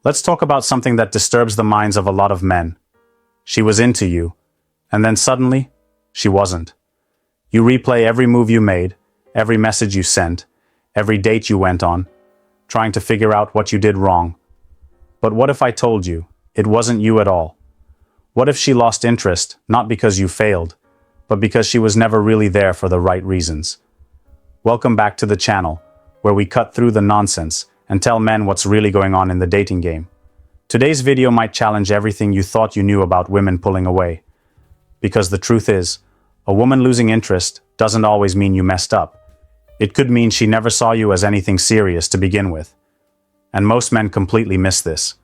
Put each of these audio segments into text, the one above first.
Let's talk about something that disturbs the minds of a lot of men. She was into you, and then suddenly, she wasn't. You replay every move you made, every message you sent, every date you went on, trying to figure out what you did wrong. But what if I told you it wasn't you at all? What if she lost interest, not because you failed, but because she was never really there for the right reasons? Welcome back to the channel, where we cut through the nonsense and tell men what's really going on in the dating game. Today's video might challenge everything you thought you knew about women pulling away. Because the truth is, a woman losing interest doesn't always mean you messed up. It could mean she never saw you as anything serious to begin with. And most men completely miss this.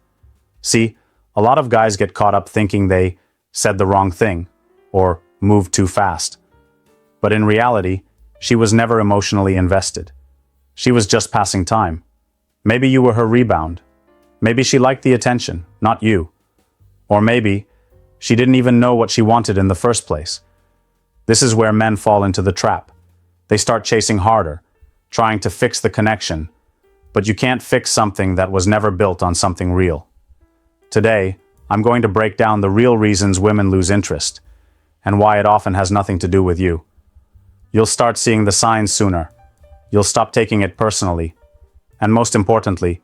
See, a lot of guys get caught up thinking they said the wrong thing or moved too fast. But in reality, she was never emotionally invested. She was just passing time. Maybe you were her rebound. Maybe she liked the attention, not you. Or maybe she didn't even know what she wanted in the first place. This is where men fall into the trap. They start chasing harder, trying to fix the connection. But you can't fix something that was never built on something real. Today, I'm going to break down the real reasons women lose interest, and why it often has nothing to do with you. You'll start seeing the signs sooner. You'll stop taking it personally. And most importantly,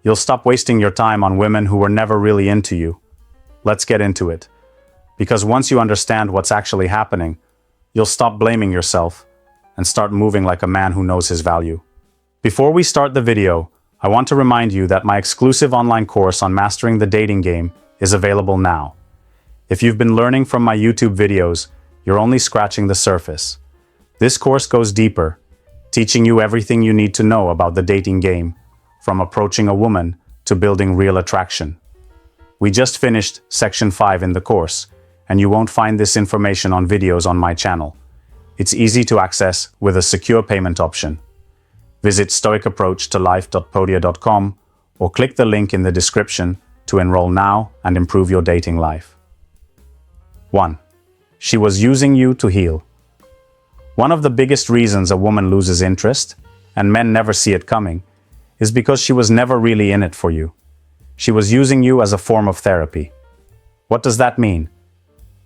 you'll stop wasting your time on women who were never really into you. Let's get into it. Because once you understand what's actually happening, you'll stop blaming yourself and start moving like a man who knows his value. Before we start the video, I want to remind you that my exclusive online course on mastering the dating game is available now. If you've been learning from my YouTube videos, you're only scratching the surface. This course goes deeper, teaching you everything you need to know about the dating game, from approaching a woman to building real attraction. We just finished Section 5 in the course, and you won't find this information on videos on my channel. It's easy to access with a secure payment option. Visit stoicapproachtolife.podia.com or click the link in the description to enroll now and improve your dating life. 1. She was using you to heal. One of the biggest reasons a woman loses interest, and men never see it coming, is because she was never really in it for you. She was using you as a form of therapy. What does that mean?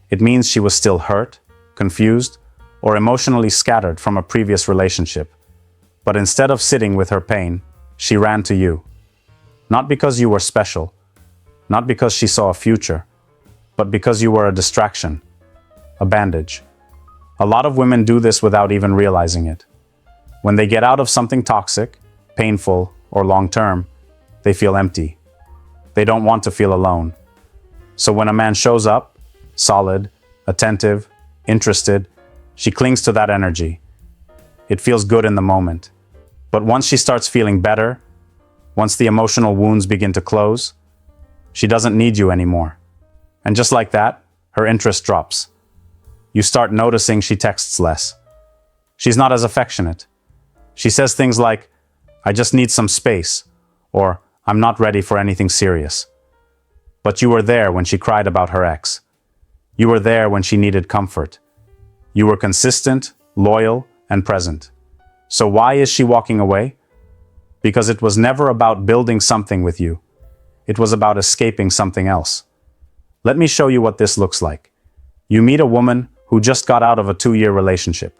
It means she was still hurt, confused, or emotionally scattered from a previous relationship. But instead of sitting with her pain, she ran to you. Not because you were special, not because she saw a future, but because you were a distraction, a bandage. A lot of women do this without even realizing it. When they get out of something toxic, painful, or long-term, they feel empty. They don't want to feel alone. So when a man shows up, solid, attentive, interested, she clings to that energy. It feels good in the moment. But once she starts feeling better, once the emotional wounds begin to close, she doesn't need you anymore. And just like that, her interest drops. You start noticing she texts less. She's not as affectionate. She says things like, "I just need some space," or "I'm not ready for anything serious." But you were there when she cried about her ex. You were there when she needed comfort. You were consistent, loyal, and present. So why is she walking away? Because it was never about building something with you. It was about escaping something else. Let me show you what this looks like. You meet a woman who just got out of a 2-year relationship.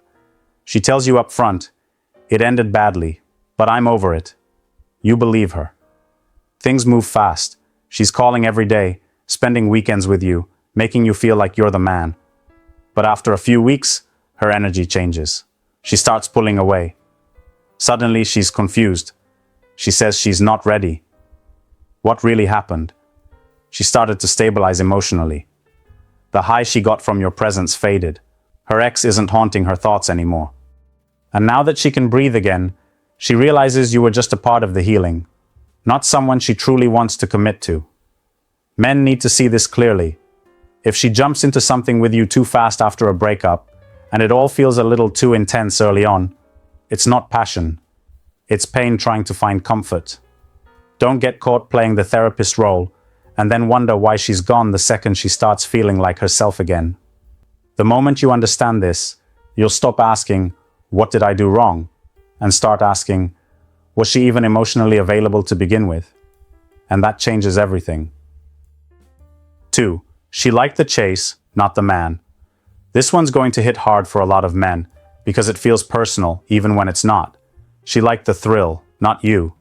She tells you up front, "It ended badly, but I'm over it." You believe her. Things move fast. She's calling every day, spending weekends with you, making you feel like you're the man. But after a few weeks, her energy changes. She starts pulling away. Suddenly, she's confused. She says she's not ready. What really happened? She started to stabilize emotionally. The high she got from your presence faded. Her ex isn't haunting her thoughts anymore. And now that she can breathe again, she realizes you were just a part of the healing, not someone she truly wants to commit to. Men need to see this clearly. If she jumps into something with you too fast after a breakup, and it all feels a little too intense early on, it's not passion. It's pain trying to find comfort. Don't get caught playing the therapist role, and then wonder why she's gone the second she starts feeling like herself again. The moment you understand this, you'll stop asking, "What did I do wrong?" and start asking, "Was she even emotionally available to begin with?" and that changes everything. 2. She liked the chase, not the man. This one's going to hit hard for a lot of men, because it feels personal, even when it's not. She liked the thrill, not you.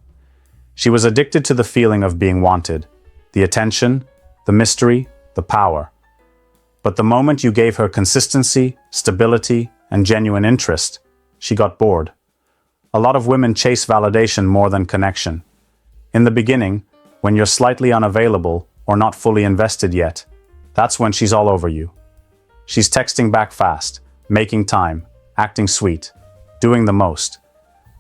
She was addicted to the feeling of being wanted, the attention, the mystery, the power. But the moment you gave her consistency, stability, and genuine interest, she got bored. A lot of women chase validation more than connection. In the beginning, when you're slightly unavailable or not fully invested yet, that's when she's all over you. She's texting back fast, making time, acting sweet, doing the most.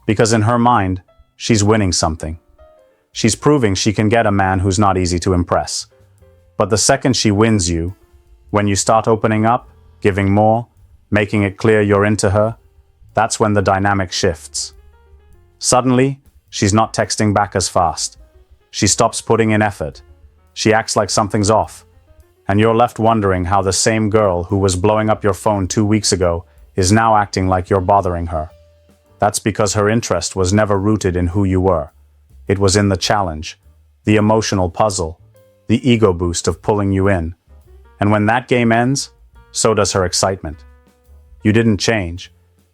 Because in her mind, she's winning something. She's proving she can get a man who's not easy to impress. But the second she wins you, when you start opening up, giving more, making it clear you're into her, that's when the dynamic shifts. Suddenly, she's not texting back as fast. She stops putting in effort. She acts like something's off. And you're left wondering how the same girl who was blowing up your phone 2 weeks ago is now acting like you're bothering her. That's because her interest was never rooted in who you were. It was in the challenge, the emotional puzzle, the ego boost of pulling you in. And when that game ends, so does her excitement. You didn't change.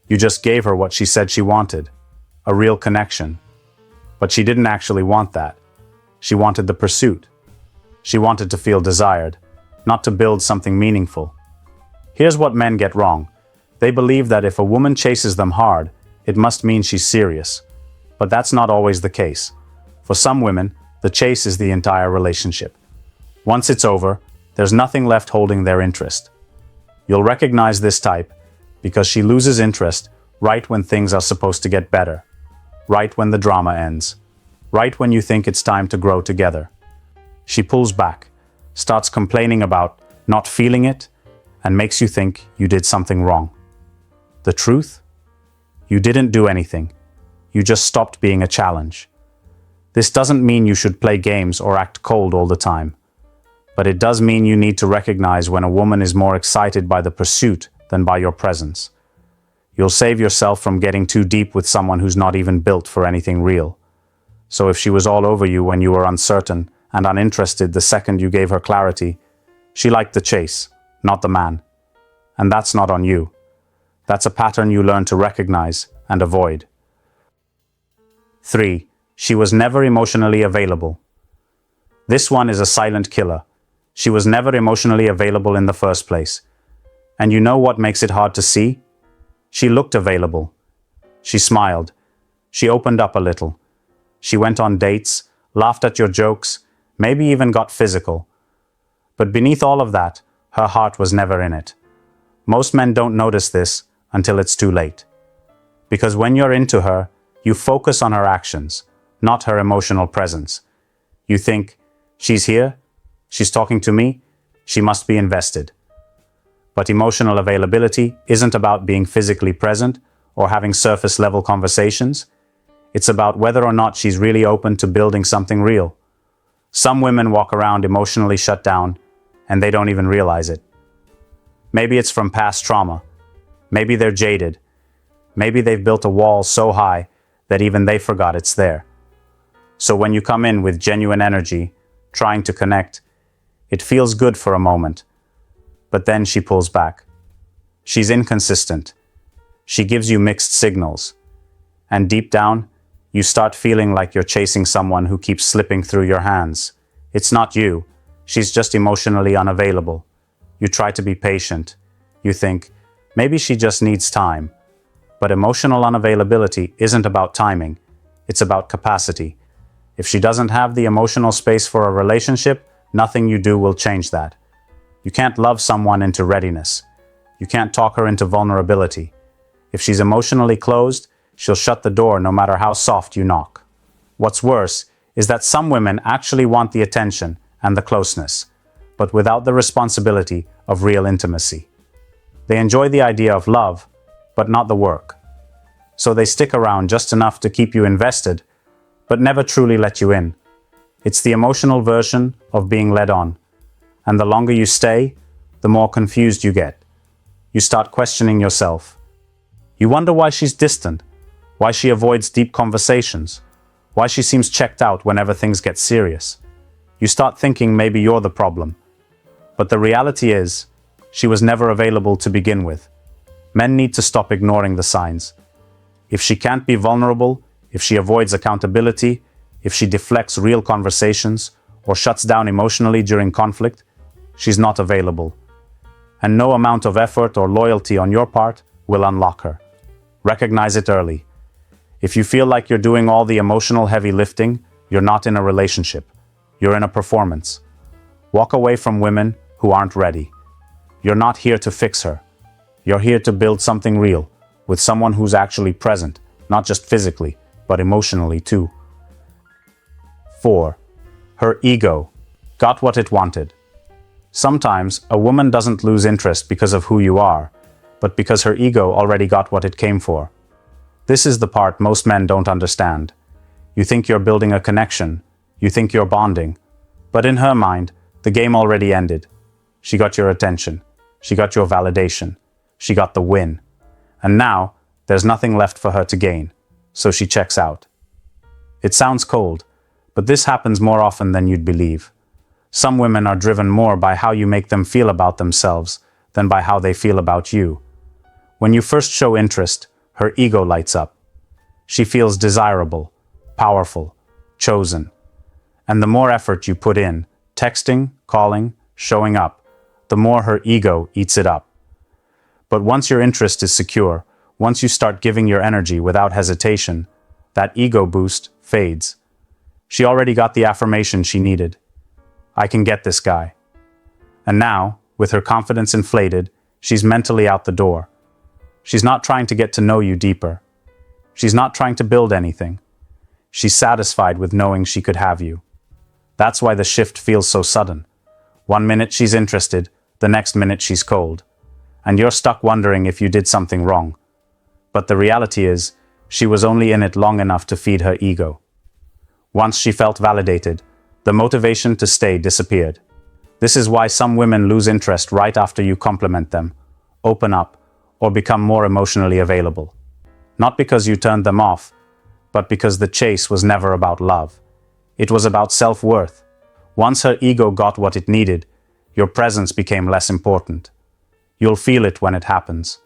You just gave her what she said she wanted, a real connection. But she didn't actually want that. She wanted the pursuit. She wanted to feel desired, not to build something meaningful. Here's what men get wrong. They believe that if a woman chases them hard, it must mean she's serious. But that's not always the case. For some women, the chase is the entire relationship. Once it's over, there's nothing left holding their interest. You'll recognize this type because she loses interest right when things are supposed to get better, right when the drama ends, right when you think it's time to grow together. She pulls back, starts complaining about not feeling it, and makes you think you did something wrong. The truth? You didn't do anything. You just stopped being a challenge. This doesn't mean you should play games or act cold all the time. But it does mean you need to recognize when a woman is more excited by the pursuit than by your presence. You'll save yourself from getting too deep with someone who's not even built for anything real. So if she was all over you when you were uncertain and uninterested the second you gave her clarity, she liked the chase, not the man. And that's not on you. That's a pattern you learn to recognize and avoid. 3. She was never emotionally available. This one is a silent killer. She was never emotionally available in the first place. And you know what makes it hard to see? She looked available. She smiled. She opened up a little. She went on dates, laughed at your jokes, maybe even got physical. But beneath all of that, her heart was never in it. Most men don't notice this until it's too late. Because when you're into her, you focus on her actions, not her emotional presence. You think, she's here, she's talking to me, she must be invested. But emotional availability isn't about being physically present or having surface-level conversations. It's about whether or not she's really open to building something real. Some women walk around emotionally shut down, and they don't even realize it. Maybe it's from past trauma. Maybe they're jaded. Maybe they've built a wall so high that even they forgot it's there. So when you come in with genuine energy, trying to connect, it feels good for a moment. But then she pulls back. She's inconsistent. She gives you mixed signals. And deep down, you start feeling like you're chasing someone who keeps slipping through your hands. It's not you. She's just emotionally unavailable. You try to be patient. You think, maybe she just needs time. But emotional unavailability isn't about timing. It's about capacity. If she doesn't have the emotional space for a relationship, nothing you do will change that. You can't love someone into readiness. You can't talk her into vulnerability. If she's emotionally closed, she'll shut the door no matter how soft you knock. What's worse is that some women actually want the attention and the closeness, but without the responsibility of real intimacy. They enjoy the idea of love, but not the work. So they stick around just enough to keep you invested, but never truly let you in. It's the emotional version of being led on. And the longer you stay, the more confused you get. You start questioning yourself. You wonder why she's distant, why she avoids deep conversations, why she seems checked out whenever things get serious. You start thinking maybe you're the problem. But the reality is, she was never available to begin with. Men need to stop ignoring the signs. If she can't be vulnerable, if she avoids accountability, if she deflects real conversations, or shuts down emotionally during conflict, she's not available. And no amount of effort or loyalty on your part will unlock her. Recognize it early. If you feel like you're doing all the emotional heavy lifting, you're not in a relationship. You're in a performance. Walk away from women who aren't ready. You're not here to fix her. You're here to build something real, with someone who's actually present, not just physically, but emotionally too. 4. Her ego got what it wanted. Sometimes a woman doesn't lose interest because of who you are, but because her ego already got what it came for. This is the part most men don't understand. You think you're building a connection, you think you're bonding, but in her mind, the game already ended. She got your attention, she got your validation, she got the win. And now, there's nothing left for her to gain, so she checks out. It sounds cold, but this happens more often than you'd believe. Some women are driven more by how you make them feel about themselves than by how they feel about you. When you first show interest, her ego lights up. She feels desirable, powerful, chosen. And the more effort you put in, texting, calling, showing up, the more her ego eats it up. But once your interest is secure, once you start giving your energy without hesitation, that ego boost fades. She already got the affirmation she needed. I can get this guy. And now, with her confidence inflated, she's mentally out the door. She's not trying to get to know you deeper. She's not trying to build anything. She's satisfied with knowing she could have you. That's why the shift feels so sudden. 1 minute she's interested, the next minute she's cold. And you're stuck wondering if you did something wrong. But the reality is, she was only in it long enough to feed her ego. Once she felt validated, the motivation to stay disappeared. This is why some women lose interest right after you compliment them, open up, or become more emotionally available. Not because you turned them off, but because the chase was never about love. It was about self-worth. Once her ego got what it needed, your presence became less important. You'll feel it when it happens.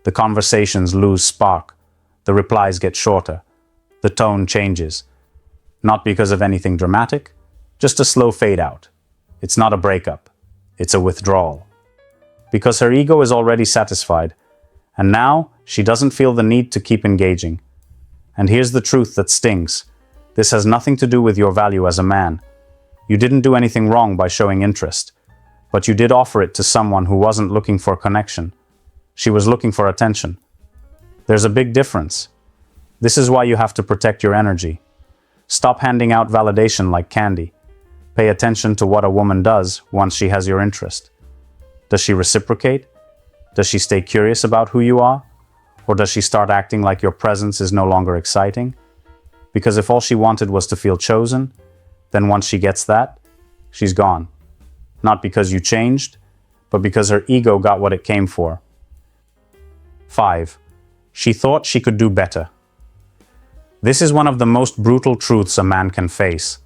The conversations lose spark. The replies get shorter. The tone changes. Not because of anything dramatic, just a slow fade out. It's not a breakup. It's a withdrawal. Because her ego is already satisfied, and now she doesn't feel the need to keep engaging. And here's the truth that stings. This has nothing to do with your value as a man. You didn't do anything wrong by showing interest, but you did offer it to someone who wasn't looking for connection. She was looking for attention. There's a big difference. This is why you have to protect your energy. Stop handing out validation like candy. Pay attention to what a woman does once she has your interest. Does she reciprocate? Does she stay curious about who you are? Or does she start acting like your presence is no longer exciting? Because if all she wanted was to feel chosen, then once she gets that, she's gone. Not because you changed, but because her ego got what it came for. 5. She thought she could do better. This is one of the most brutal truths a man can face.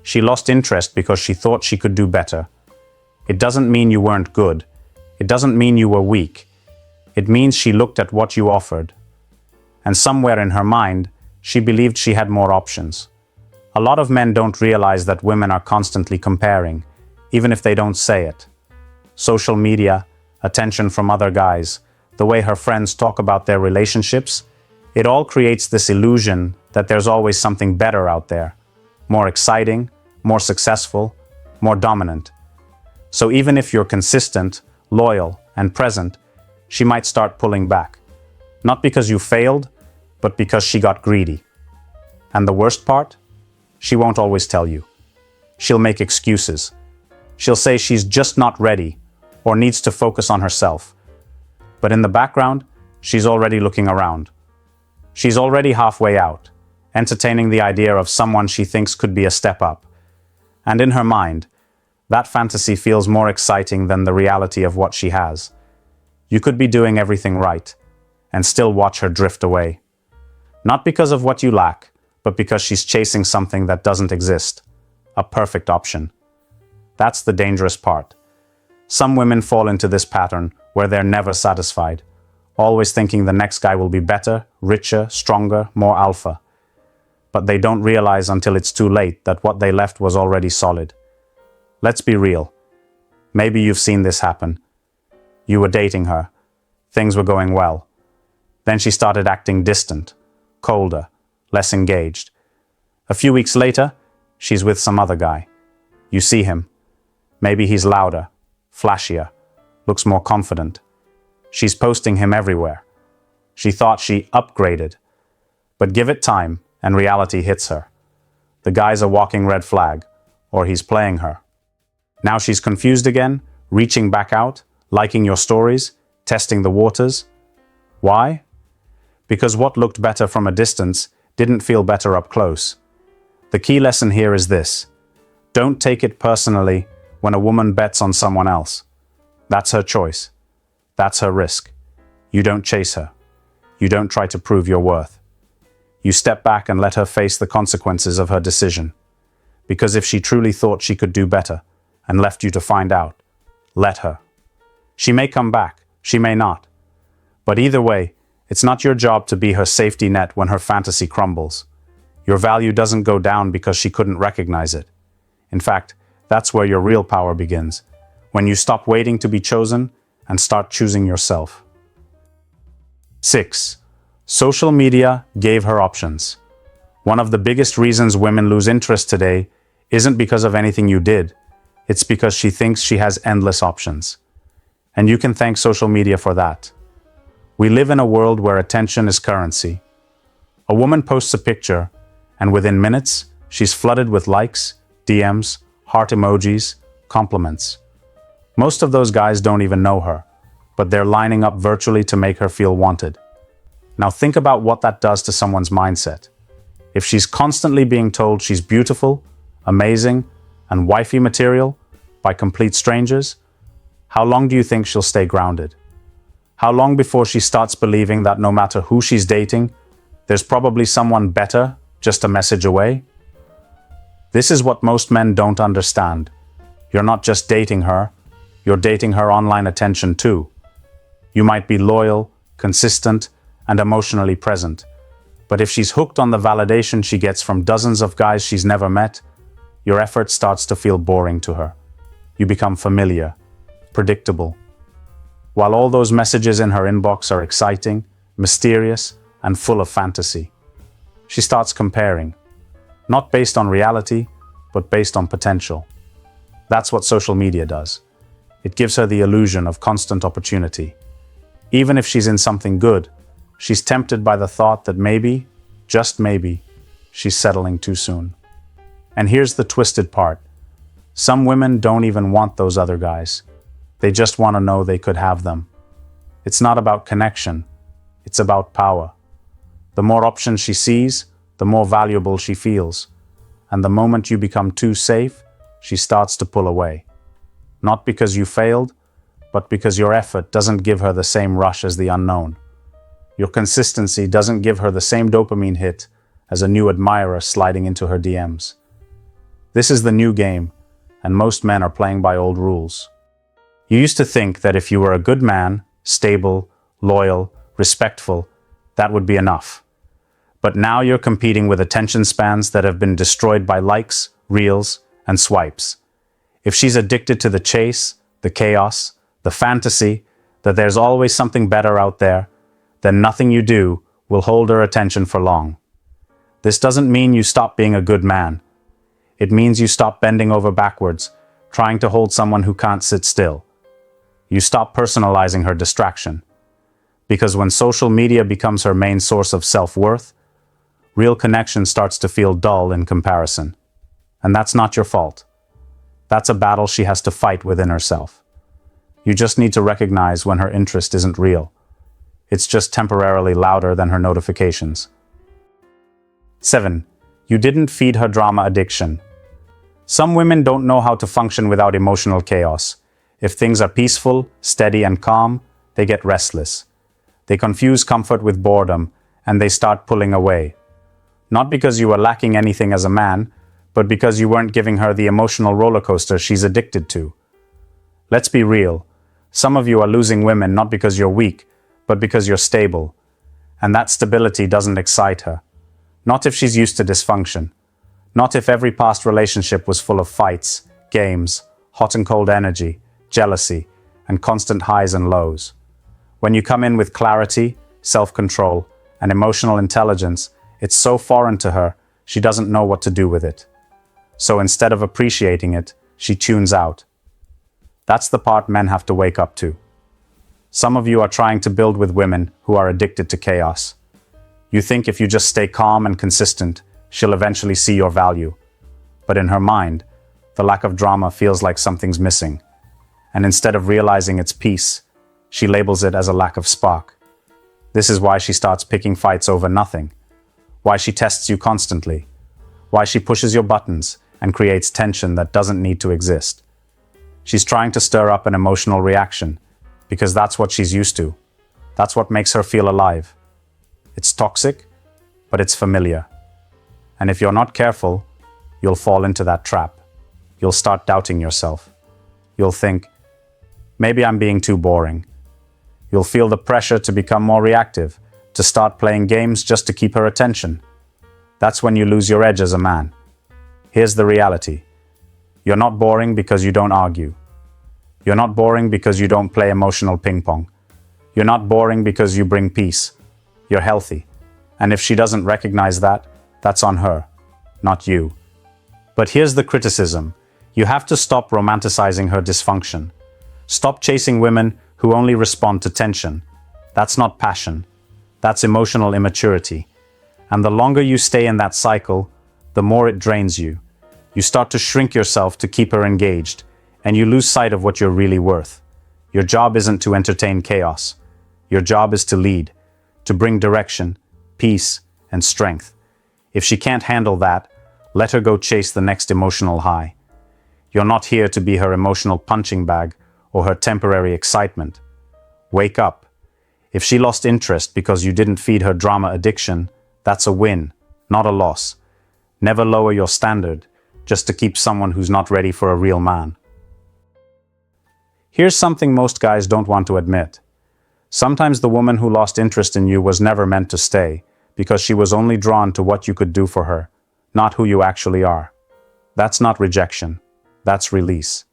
She lost interest because she thought she could do better. It doesn't mean you weren't good. It doesn't mean you were weak. It means she looked at what you offered. And somewhere in her mind, she believed she had more options. A lot of men don't realize that women are constantly comparing, even if they don't say it. Social media, attention from other guys, the way her friends talk about their relationships, it all creates this illusion that there's always something better out there, more exciting, more successful, more dominant. So even if you're consistent, loyal, and present, she might start pulling back. Not because you failed, but because she got greedy. And the worst part? She won't always tell you. She'll make excuses. She'll say she's just not ready or needs to focus on herself. But in the background, she's already looking around. She's already halfway out, entertaining the idea of someone she thinks could be a step up. And in her mind, that fantasy feels more exciting than the reality of what she has. You could be doing everything right, and still watch her drift away. Not because of what you lack, but because she's chasing something that doesn't exist. A perfect option. That's the dangerous part. Some women fall into this pattern where they're never satisfied, always thinking the next guy will be better, richer, stronger, more alpha. But they don't realize until it's too late that what they left was already solid. Let's be real. Maybe you've seen this happen. You were dating her. Things were going well. Then she started acting distant, colder, less engaged. A few weeks later, she's with some other guy. You see him. Maybe he's louder, flashier, looks more confident. She's posting him everywhere. She thought she upgraded. But give it time, and reality hits her. The guy's a walking red flag, or he's playing her. Now she's confused again, reaching back out, liking your stories, testing the waters. Why? Because what looked better from a distance didn't feel better up close. The key lesson here is this. Don't take it personally when a woman bets on someone else. That's her choice. That's her risk. You don't chase her. You don't try to prove your worth. You step back and let her face the consequences of her decision. Because if she truly thought she could do better and left you to find out, let her. She may come back, she may not. But either way, it's not your job to be her safety net when her fantasy crumbles. Your value doesn't go down because she couldn't recognize it. In fact, that's where your real power begins, when you stop waiting to be chosen and start choosing yourself. 6. Social media gave her options. One of the biggest reasons women lose interest today isn't because of anything you did. It's because she thinks she has endless options. And you can thank social media for that. We live in a world where attention is currency. A woman posts a picture, and within minutes, she's flooded with likes, DMs, heart emojis, compliments. Most of those guys don't even know her, but they're lining up virtually to make her feel wanted. Now think about what that does to someone's mindset. If she's constantly being told she's beautiful, amazing, and wifey material by complete strangers, how long do you think she'll stay grounded? How long before she starts believing that no matter who she's dating, there's probably someone better just a message away? This is what most men don't understand. You're not just dating her, you're dating her online attention too. You might be loyal, consistent, and emotionally present. But if she's hooked on the validation she gets from dozens of guys she's never met, your effort starts to feel boring to her. You become familiar, predictable. While all those messages in her inbox are exciting, mysterious, and full of fantasy, she starts comparing, not based on reality, but based on potential. That's what social media does. It gives her the illusion of constant opportunity. Even if she's in something good, she's tempted by the thought that maybe, just maybe, she's settling too soon. And here's the twisted part. Some women don't even want those other guys. They just want to know they could have them. It's not about connection. It's about power. The more options she sees, the more valuable she feels. And the moment you become too safe, she starts to pull away. Not because you failed, but because your effort doesn't give her the same rush as the unknown. Your consistency doesn't give her the same dopamine hit as a new admirer sliding into her DMs. This is the new game, and most men are playing by old rules. You used to think that if you were a good man, stable, loyal, respectful, that would be enough. But now you're competing with attention spans that have been destroyed by likes, reels, and swipes. If she's addicted to the chase, the chaos, the fantasy, that there's always something better out there, then nothing you do will hold her attention for long. This doesn't mean you stop being a good man. It means you stop bending over backwards, trying to hold someone who can't sit still. You stop personalizing her distraction. Because when social media becomes her main source of self-worth, real connection starts to feel dull in comparison. And that's not your fault. That's a battle she has to fight within herself. You just need to recognize when her interest isn't real. It's just temporarily louder than her notifications. 7. You didn't feed her drama addiction. Some women don't know how to function without emotional chaos. If things are peaceful, steady, and calm, they get restless. They confuse comfort with boredom, and they start pulling away. Not because you are lacking anything as a man, but because you weren't giving her the emotional roller coaster she's addicted to. Let's be real. Some of you are losing women not because you're weak, but because you're stable. And that stability doesn't excite her. Not if she's used to dysfunction. Not if every past relationship was full of fights, games, hot and cold energy, jealousy, and constant highs and lows. When you come in with clarity, self-control, and emotional intelligence, it's so foreign to her, she doesn't know what to do with it. So instead of appreciating it, she tunes out. That's the part men have to wake up to. Some of you are trying to build with women who are addicted to chaos. You think if you just stay calm and consistent, she'll eventually see your value. But in her mind, the lack of drama feels like something's missing. And instead of realizing it's peace, she labels it as a lack of spark. This is why she starts picking fights over nothing. Why she tests you constantly. Why she pushes your buttons and creates tension that doesn't need to exist. She's trying to stir up an emotional reaction, because that's what she's used to. That's what makes her feel alive. It's toxic, but it's familiar. And if you're not careful, you'll fall into that trap. You'll start doubting yourself. You'll think, maybe I'm being too boring. You'll feel the pressure to become more reactive, to start playing games just to keep her attention. That's when you lose your edge as a man. Here's the reality. You're not boring because you don't argue. You're not boring because you don't play emotional ping pong. You're not boring because you bring peace. You're healthy. And if she doesn't recognize that, that's on her, not you. But here's the criticism. You have to stop romanticizing her dysfunction. Stop chasing women who only respond to tension. That's not passion. That's emotional immaturity. And the longer you stay in that cycle, the more it drains you. You start to shrink yourself to keep her engaged, and you lose sight of what you're really worth. Your job isn't to entertain chaos. Your job is to lead, to bring direction, peace, and strength. If she can't handle that, let her go chase the next emotional high. You're not here to be her emotional punching bag or her temporary excitement. Wake up. If she lost interest because you didn't feed her drama addiction, that's a win, not a loss. Never lower your standard just to keep someone who's not ready for a real man. Here's something most guys don't want to admit. Sometimes the woman who lost interest in you was never meant to stay because she was only drawn to what you could do for her, not who you actually are. That's not rejection. That's release.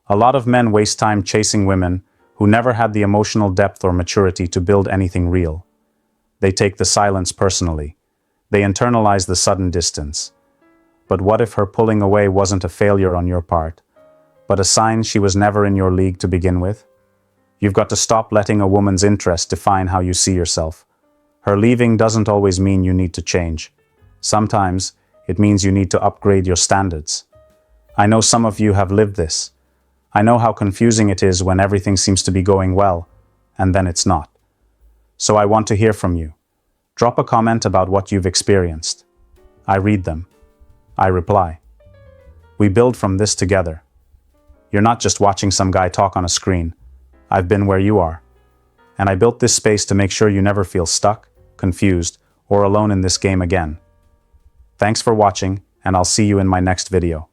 A lot of men waste time chasing women who never had the emotional depth or maturity to build anything real. They take the silence personally. They internalize the sudden distance. But what if her pulling away wasn't a failure on your part, but a sign she was never in your league to begin with? You've got to stop letting a woman's interest define how you see yourself. Her leaving doesn't always mean you need to change. Sometimes it means you need to upgrade your standards. I know some of you have lived this. I know how confusing it is when everything seems to be going well, and then it's not. So I want to hear from you. Drop a comment about what you've experienced. I read them. I reply. We build from this together. You're not just watching some guy talk on a screen. I've been where you are. And I built this space to make sure you never feel stuck, confused, or alone in this game again. Thanks for watching, and I'll see you in my next video.